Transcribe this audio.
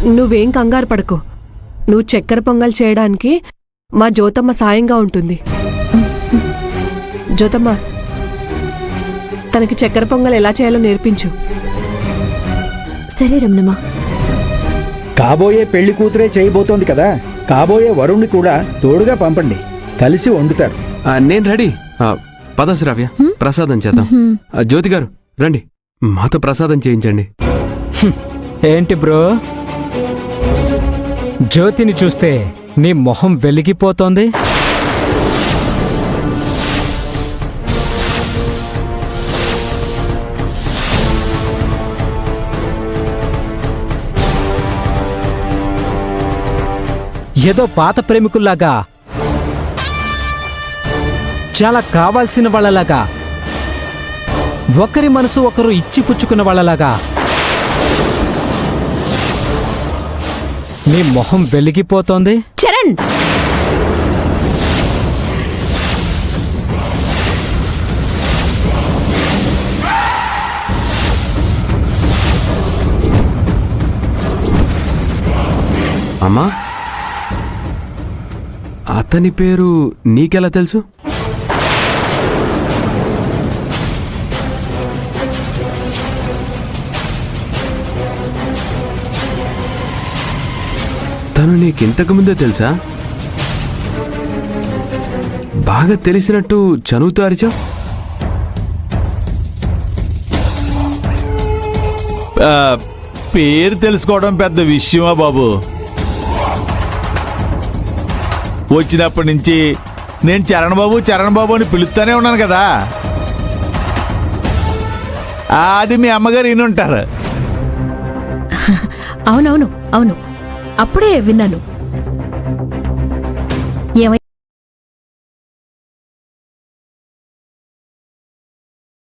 నువ్వేం కంగారు పడకు. నువ్వు చక్కెర పొంగల్ చేయడానికి మా జ్యోతమ్మ సాయంగా ఉంటుంది. జ్యోతమ్మ, తనకి చక్కెర పొంగల్ ఎలా చేయాలో నేర్పించు. సరే రమణమ్మ. కాబోయే పెళ్లి కూతురే చేయబోతోంది కదా, కాబోయే వరుణ్ణి కూడా తోడుగా పంపండి, కలిసి వండుతారు. నేను రెడీ. పద శ్రావ్య, ప్రసాదం చేద్దాం. జ్యోతి గారు రండి, మాతో ప్రసాదం చేయించండి. ఏంటి బ్రో, జ్యోతిని చూస్తే నీ మొహం వెలిగిపోతోంది. ఏదో పాత ప్రేమికుల్లాగా, చాలా కావాల్సిన వాళ్ళలాగా, ఒకరి మనసు ఒకరు ఇచ్చిపుచ్చుకున్న వాళ్ళలాగా నీ మొహం వెలిగిపోతోంది. చరణ్, అమ్మా, అతని పేరు నీకెలా తెలుసు? తను నీకింతకు ముందే తెలుసా? బాగా తెలిసినట్టు చనువుతూ అరిచావు. పేరు తెలుసుకోవడం పెద్ద విషయమా బాబు? వచ్చినప్పటి నుంచి నేను చరణ్ బాబు అని పిలుస్తానే ఉన్నాను కదా. అది మీ అమ్మగారు వినుంటారు. అవునవును అవును, అప్పుడే విన్నాను.